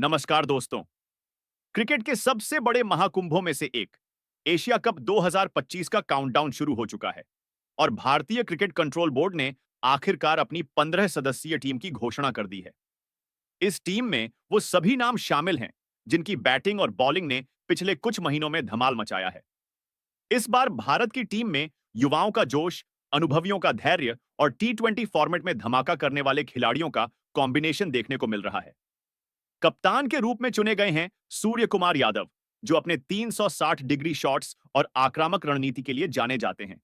नमस्कार दोस्तों। क्रिकेट के सबसे बड़े महाकुंभों में से एक एशिया कप 2025 का काउंटडाउन शुरू हो चुका है और भारतीय क्रिकेट कंट्रोल बोर्ड ने आखिरकार अपनी 15 सदस्यीय टीम की घोषणा कर दी है। इस टीम में वो सभी नाम शामिल हैं जिनकी बैटिंग और बॉलिंग ने पिछले कुछ महीनों में धमाल मचाया है। इस बार भारत की टीम में युवाओं का जोश, अनुभवियों का धैर्य और टी20 फॉर्मेट में धमाका करने वाले खिलाड़ियों का कॉम्बिनेशन देखने को मिल रहा है। कप्तान के रूप में चुने गए हैं सूर्य कुमार यादव, जो अपने 360 डिग्री शॉट्स और आक्रामक रणनीति के लिए जाने जाते हैं।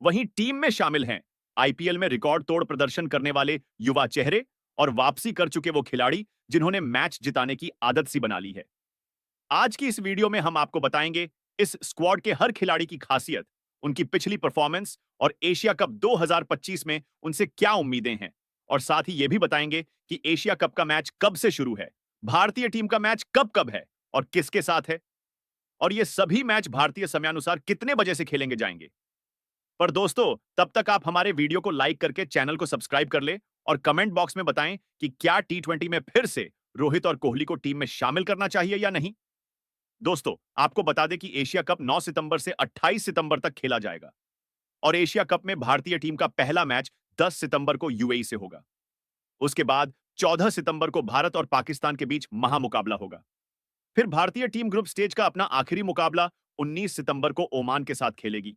वहीं टीम में शामिल हैं आईपीएल में रिकॉर्ड तोड़ प्रदर्शन करने वाले युवा चेहरे और वापसी कर चुके वो खिलाड़ी जिन्होंने मैच जिताने की आदत सी बना ली है। आज की इस वीडियो में हम आपको बताएंगे इस स्क्वाड के हर खिलाड़ी की खासियत, उनकी पिछली परफॉर्मेंस और एशिया कप 2025 में उनसे क्या उम्मीदें हैं। और साथ ही यह भी बताएंगे कि एशिया कप का मैच कब से शुरू है, भारतीय टीम का मैच कब कब है और किसके साथ है, और ये सभी मैच भारतीय समयानुसार कितने बजे से खेलेंगे जाएंगे। पर दोस्तों, तब तक आप हमारे वीडियो को लाइक करके चैनल को सब्सक्राइब कर ले और कमेंट बॉक्स में बताएं कि क्या टी20 में फिर से रोहित और कोहली को टीम में शामिल करना चाहिए या नहीं। दोस्तों, आपको बता दें कि एशिया कप 9 सितंबर से 28 सितंबर तक खेला जाएगा और एशिया कप में भारतीय टीम का पहला मैच 10 सितंबर को यूएई से होगा। उसके बाद 14 सितंबर को भारत और पाकिस्तान के बीच महामुकाबला होगा। फिर भारतीय टीम ग्रुप स्टेज का अपना आखिरी मुकाबला 19 सितंबर को ओमान के साथ खेलेगी।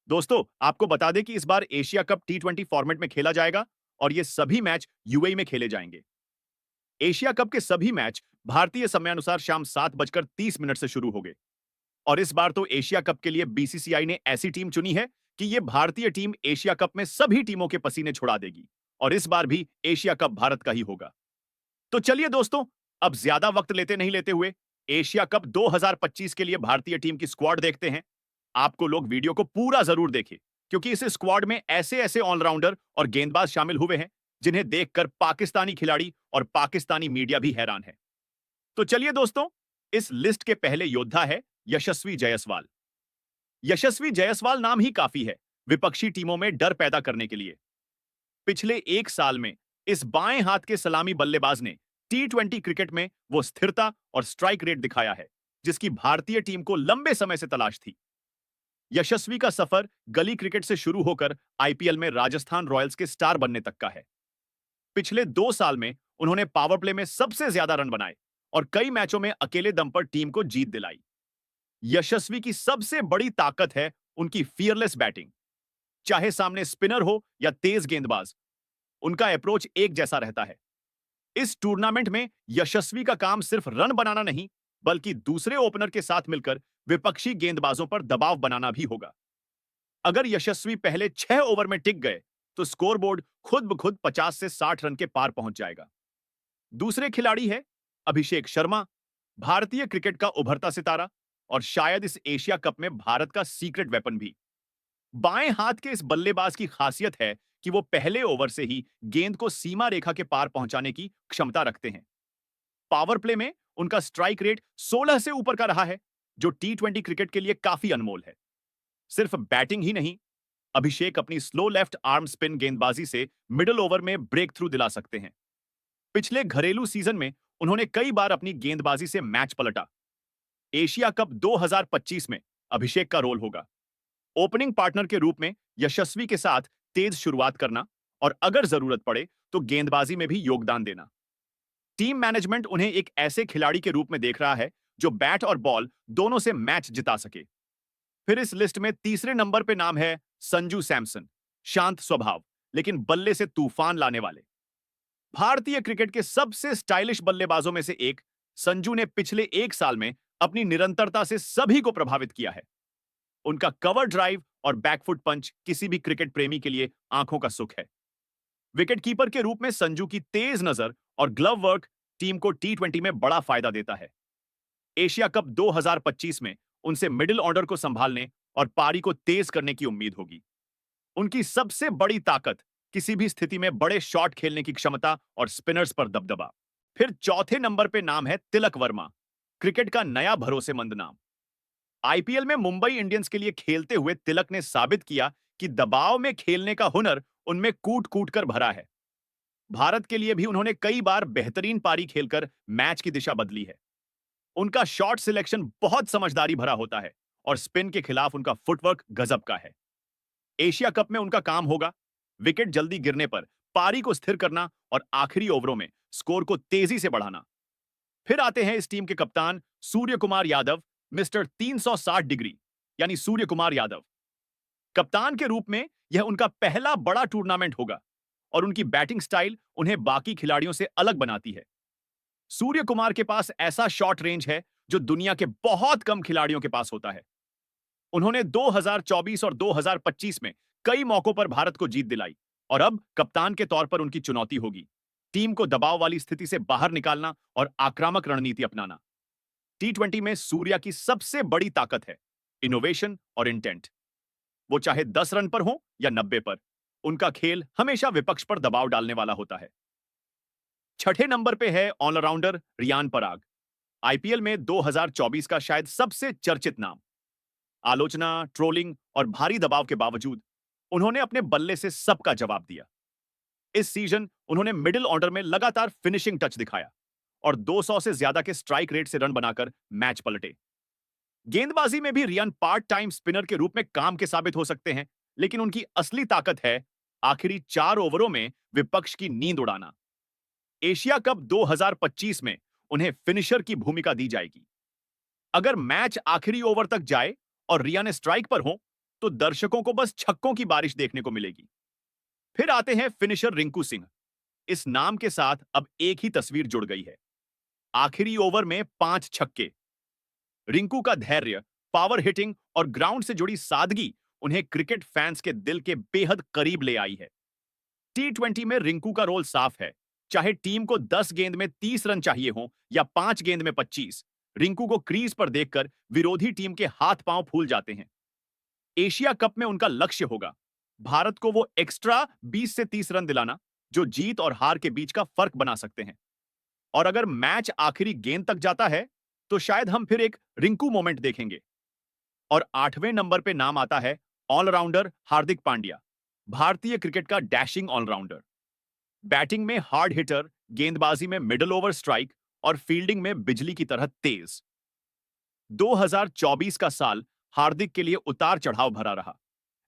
दोस्तों, आपको बता दें कि इस बार एशिया कप टी20 फॉर्मेट में खेला जाएगा और ये सभी मैच यूएई में खेले जाएंगे। एशिया कप के सभी मैच भारतीय समयानुसार शाम 7:30 से शुरू होंगे और इस बार तो एशिया कप के लिए बीसीसीआई ने ऐसी टीम चुनी है कि ये भारतीय टीम एशिया कप में सभी टीमों के पसीने छुड़ा देगी और इस बार भी एशिया कप भारत का ही होगा। तो चलिए दोस्तों, अब ज्यादा वक्त लेते हुए एशिया कप 2025 के लिए भारतीय टीम की स्क्वाड देखते हैं। आपको लोग वीडियो को पूरा जरूर देखें, क्योंकि इस स्क्वाड में ऐसे ऐसे ऑलराउंडर और गेंदबाज शामिल हुए हैं जिन्हें देखकर पाकिस्तानी खिलाड़ी और पाकिस्तानी मीडिया भी हैरान है। तो चलिए दोस्तों, इस लिस्ट के पहले योद्धा है यशस्वी जायसवाल। यशस्वी जायसवाल नाम ही काफी है विपक्षी टीमों में डर पैदा करने के लिए। पिछले एक साल में इस बाएं हाथ के सलामी बल्लेबाज ने टी20 क्रिकेट में वो स्थिरता और स्ट्राइक रेट दिखाया है जिसकी भारतीय टीम को लंबे समय से तलाश थी। यशस्वी का सफर गली क्रिकेट से शुरू होकर आईपीएल में राजस्थान रॉयल्स के स्टार बनने तक का है। पिछले 2 साल में उन्होंने पावर प्ले में सबसे ज्यादा रन बनाए और कई मैचों में अकेले दम पर टीम को जीत दिलाई। यशस्वी की सबसे बड़ी ताकत है उनकी फियरलेस बैटिंग। चाहे सामने स्पिनर हो या तेज गेंदबाज, उनका अप्रोच एक जैसा रहता है। इस टूर्नामेंट में यशस्वी का काम सिर्फ रन बनाना नहीं, बल्कि दूसरे ओपनर के साथ मिलकर विपक्षी गेंदबाजों पर दबाव बनाना भी होगा। अगर यशस्वी पहले 6 ओवर में टिक गए तो स्कोरबोर्ड खुद ब खुद 50 से 60 रन के पार पहुंच जाएगा। दूसरे खिलाड़ी है अभिषेक शर्मा, भारतीय क्रिकेट का उभरता सितारा और शायद इस एशिया कप में भारत का सीक्रेट वेपन भी। बाएं हाथ के इस बल्लेबाज की खासियत है कि वो पहले ओवर से ही गेंद को सीमा रेखा के पार पहुंचाने की क्षमता रखते हैं। पावर प्ले में उनका स्ट्राइक रेट 16 से ऊपर का रहा है, जो टी20 क्रिकेट के लिए काफी अनमोल है। सिर्फ बैटिंग ही नहीं, अभिषेक अपनी स्लो लेफ्ट आर्म स्पिन गेंदबाजी से मिडिल ओवर में ब्रेक थ्रू दिला सकते हैं। पिछले घरेलू सीजन में उन्होंने कई बार अपनी गेंदबाजी से मैच पलटा। एशिया कप 2025 में अभिषेक का रोल होगा ओपनिंग पार्टनर के रूप में यशस्वी के साथ तेज शुरुआत करना और अगर जरूरत पड़े तो गेंदबाजी में भी योगदान देना। टीम मैनेजमेंट उन्हें एक ऐसे खिलाड़ी के रूप में देख रहा है जो बैट और बॉल दोनों से मैच जिता सके। फिर इस लिस्ट में तीसरे नंबर पे नाम है संजू सैमसन। शांत स्वभाव लेकिन बल्ले से तूफान लाने वाले भारतीय क्रिकेट के सबसे स्टाइलिश बल्लेबाजों में से एक संजू ने पिछले एक साल में अपनी निरंतरता से सभी को प्रभावित किया है। उनका कवर ड्राइव और बैकफुट पंच किसी भी क्रिकेट प्रेमी के लिए आंखों का सुख है। विकेटकीपर के रूप में संजू की तेज नजर और ग्लव वर्क टीम को टी20 में बड़ा फायदा देता है। एशिया कप 2025 में उनसे मिडिल ऑर्डर को संभालने और पारी को तेज करने की उम्मीद होगी। उनकी सबसे बड़ी ताकत किसी भी स्थिति में बड़े शॉट खेलने की क्षमता और स्पिनर्स पर दबदबा। फिर चौथे नंबर पे नाम है तिलक वर्मा, क्रिकेट का नया भरोसेमंद नाम। आईपीएल में मुंबई इंडियंस के लिए खेलते हुए तिलक ने साबित किया कि दबाव में खेलने का हुनर उनमें कूट कूट कर भरा है। भारत के लिए भी उन्होंने कई बार बेहतरीन पारी खेलकर मैच की दिशा बदली है। उनका शॉट सिलेक्शन बहुत समझदारी भरा होता है और स्पिन के खिलाफ उनका फुटवर्क गजब का है। एशिया कप में उनका काम होगा विकेट जल्दी गिरने पर पारी को स्थिर करना और आखिरी ओवरों में स्कोर को तेजी से बढ़ाना। फिर आते हैं इस टीम के कप्तान सूर्य कुमार यादव, मिस्टर 360 डिग्री यानी सूर्य कुमार यादव। कप्तान के रूप में यह उनका पहला बड़ा टूर्नामेंट होगा और उनकी बैटिंग स्टाइल उन्हें बाकी खिलाड़ियों से अलग बनाती है। सूर्य कुमार के पास ऐसा शॉट रेंज है जो दुनिया के बहुत कम खिलाड़ियों के पास होता है। उन्होंने 2024 और 2025 में कई मौकों पर भारत को जीत दिलाई और अब कप्तान के तौर पर उनकी चुनौती होगी टीम को दबाव वाली स्थिति से बाहर निकालना और आक्रामक रणनीति अपनाना। टी20 में सूर्या की सबसे बड़ी ताकत है इनोवेशन और इंटेंट। वो चाहे 10 रन पर हो या 90 पर, उनका खेल हमेशा विपक्ष पर दबाव डालने वाला होता है। छठे नंबर पे है ऑलराउंडर रियान पराग। आईपीएल में 2024 का शायद सबसे चर्चित नाम। आलोचना, ट्रोलिंग और भारी दबाव के बावजूद उन्होंने अपने बल्ले से सबका जवाब दिया। इस सीजन उन्होंने मिडिल ऑर्डर में लगातार फिनिशिंग टच दिखाया और 200 से ज्यादा के स्ट्राइक रेट से रन बनाकर मैच पलटे। गेंदबाजी में भी रियान पार्ट टाइम स्पिनर के रूप में काम के साबित हो सकते हैं, लेकिन उनकी असली ताकत है आखिरी 4 ओवरों में विपक्ष की नींद उड़ाना। एशिया कप 2025 में उन्हें फिनिशर की भूमिका दी जाएगी। अगर मैच आखिरी ओवर तक जाए और रियान स्ट्राइक पर हो, तो दर्शकों को बस छक्कों की बारिश देखने को मिलेगी। फिर आते हैं फिनिशर रिंकू सिंह। इस नाम के साथ अब एक ही तस्वीर जुड़ गई है। आखिरी ओवर में 5 छक्के। रिंकू का धैर्य, पावर हिटिंग और ग्राउंड से जुड़ी सादगी उन्हें क्रिकेट फैंस के दिल के बेहद करीब ले आई है। टी20 में रिंकू का रोल साफ है। चाहे टीम को 10 गेंद में 30 रन चाहिए हो या 5 गेंद में 25, रिंकू को क्रीज पर देखकर विरोधी टीम के हाथ पांव फूल जाते हैं। एशिया कप में उनका लक्ष्य होगा भारत को वो एक्स्ट्रा 20 से 30 रन दिलाना जो जीत और हार के बीच का फर्क बना सकते हैं। और अगर मैच आखिरी गेंद तक जाता है तो शायद हम फिर एक रिंकू मोमेंट देखेंगे। और 8वें नंबर पे नाम आता है ऑलराउंडर हार्दिक पांड्या, भारतीय क्रिकेट का डैशिंग ऑलराउंडर। बैटिंग में हार्ड हिटर, गेंदबाजी में मिडल ओवर स्ट्राइक और फील्डिंग में बिजली की तरह तेज। 2024 का साल हार्दिक के लिए उतार चढ़ाव भरा रहा,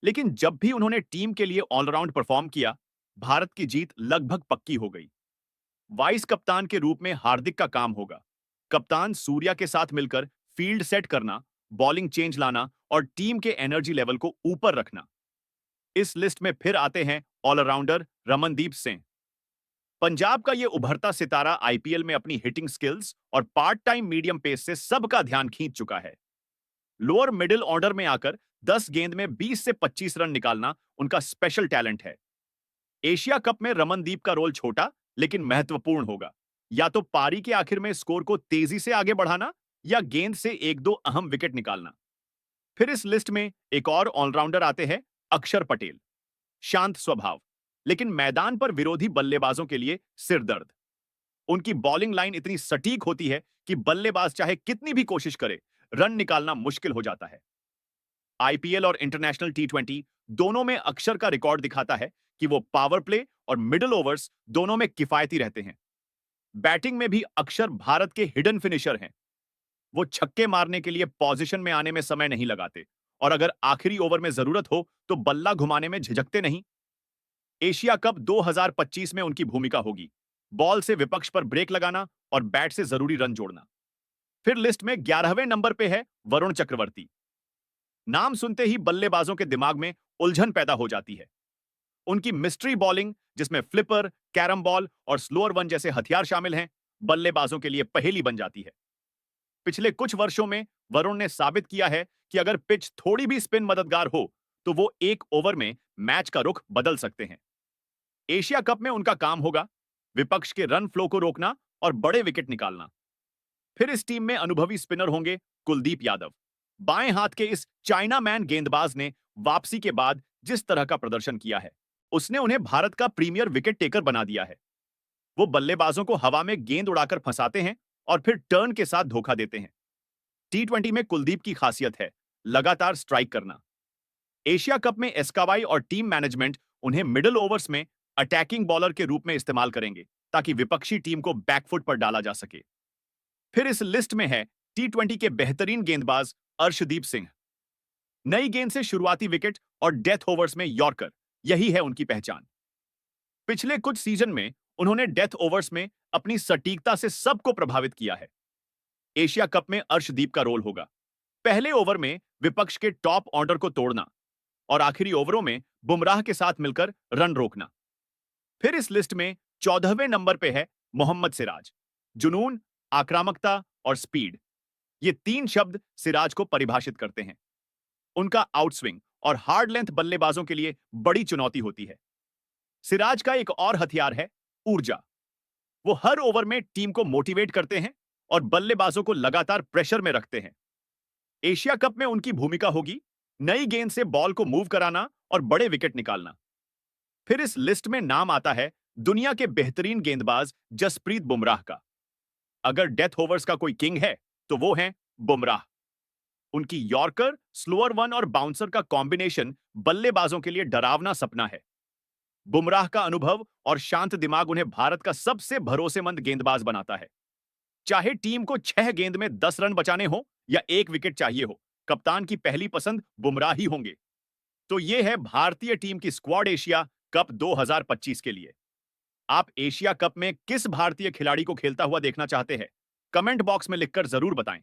लेकिन जब भी उन्होंने टीम के लिए ऑलराउंड परफॉर्म किया, भारत की जीत लगभग पक्की हो गई। वाइस कप्तान के रूप में हार्दिक का काम होगा कप्तान सूर्या के साथ मिलकर फील्ड सेट करना, बॉलिंग चेंज लाना और टीम के एनर्जी लेवल को ऊपर रखना। इस लिस्ट में फिर आते हैं ऑलराउंडर रमनदीप सिंह। पंजाब का यह उभरता सितारा आईपीएल में अपनी हिटिंग स्किल्स और पार्ट टाइम मीडियम पेस से सबका ध्यान खींच चुका है। लोअर मिडिल ऑर्डर में आकर 10 गेंद में 20 से 25 रन निकालना उनका स्पेशल टैलेंट है। एशिया कप में रमनदीप का रोल छोटा लेकिन महत्वपूर्ण होगा। या तो पारी के आखिर में स्कोर को तेजी से आगे बढ़ाना या गेंद से एक दो अहम विकेट निकालना। फिर इस लिस्ट में एक और ऑलराउंडर आते हैं अक्षर पटेल। शांत स्वभाव, लेकिन मैदान पर विरोधी बल्लेबाजों के लिए सिरदर्द। उनकी बॉलिंग लाइन इतनी सटीक होती है कि बल्लेबाज चाहे कितनी भी कोशिश करे, रन निकालना मुश्किल हो जाता है। आईपीएल और इंटरनेशनल टी20 दोनों में अक्षर का रिकॉर्ड दिखाता है कि वो पावर प्ले और मिडिल ओवर्स दोनों में किफायती रहते हैं। बैटिंग में भी अक्षर भारत के हिडन फिनिशर हैं। वो छक्के मारने के लिए पोजीशन में आने में समय नहीं लगाते और अगर आखिरी ओवर में जरूरत हो तो बल्ला घुमाने में झिझकते नहीं। एशिया कप 2025 में उनकी भूमिका होगी बॉल से विपक्ष पर ब्रेक लगाना और बैट से जरूरी रन जोड़ना। फिर लिस्ट में 11वें नंबर पे है वरुण चक्रवर्ती। नाम सुनते ही बल्लेबाजों के दिमाग में उलझन पैदा हो जाती है। उनकी मिस्ट्री बॉलिंग, जिसमें फ्लिपर, कैरम बॉल और स्लोअर वन जैसे हथियार शामिल हैं, बल्लेबाजों के लिए पहेली बन जाती है। पिछले कुछ वर्षों में वरुण ने साबित किया है कि अगर पिच थोड़ी भी स्पिन मददगार हो तो वो एक ओवर में मैच का रुख बदल सकते हैं। एशिया कप में उनका काम होगा विपक्ष के रन फ्लो को रोकना और बड़े विकेट निकालना। फिर इस टीम में अनुभवी स्पिनर होंगे कुलदीप यादव। बाएं हाथ के इस चाइना मैन गेंदबाज ने वापसी के बाद जिस तरह का प्रदर्शन किया है, उसने उन्हें भारत का प्रीमियर विकेट टेकर बना दिया है। वो बल्लेबाजों को हवा में गेंद उड़ाकर फंसाते हैं और फिर टर्न के साथ धोखा देते हैं। टी20 में कुलदीप की खासियत है लगातार स्ट्राइक करना। एशिया कप में एस्कावाई और टीम मैनेजमेंट उन्हें मिडिल ओवर्स में अटैकिंग बॉलर के रूप में इस्तेमाल करेंगे ताकि विपक्षी टीम को बैकफुट पर डाला जा सके। फिर इस लिस्ट में है टी20 के बेहतरीन गेंदबाज अर्शदीप सिंह। नई गेंद से शुरुआती विकेट और डेथ ओवर्स में यॉर्कर, यही है उनकी पहचान। पिछले कुछ सीजन में उन्होंने डेथ ओवर्स में अपनी सटीकता से सबको प्रभावित किया है। एशिया कप में अर्शदीप का रोल होगा पहले ओवर में विपक्ष के टॉप ऑर्डर को तोड़ना और आखिरी ओवरों में बुमराह के साथ मिलकर रन रोकना। फिर इस लिस्ट में 14वें नंबर पे है मोहम्मद सिराज। जुनून, आक्रामकता और स्पीड, ये तीन शब्द सिराज को परिभाषित करते हैं। उनका आउटस्विंग और हार्ड लेंथ बल्लेबाजों के लिए बड़ी चुनौती होती है। सिराज का एक और हथियार है ऊर्जा। वो हर ओवर में टीम को मोटिवेट करते हैं और बल्लेबाजों को लगातार प्रेशर में रखते हैं। एशिया कप में उनकी भूमिका होगी नई गेंद से बॉल को मूव कराना और बड़े विकेट निकालना। फिर इस लिस्ट में नाम आता है दुनिया के बेहतरीन गेंदबाज जसप्रीत बुमराह का। अगर डेथ ओवर्स का कोई किंग है तो वो है बुमराह। उनकी यॉर्कर, स्लोअर वन और बाउंसर का कॉम्बिनेशन बल्लेबाजों के लिए डरावना सपना है। बुमराह का अनुभव और शांत दिमाग उन्हें भारत का सबसे भरोसेमंद गेंदबाज बनाता है। चाहे टीम को 6 गेंद में 10 रन बचाने हो या 1 विकेट चाहिए हो, कप्तान की पहली पसंद बुमराह ही होंगे। तो ये है भारतीय टीम की स्क्वाड एशिया कप 2025 के लिए। आप एशिया कप में किस भारतीय खिलाड़ी को खेलता हुआ देखना चाहते हैं? कमेंट बॉक्स में लिखकर जरूर बताएं।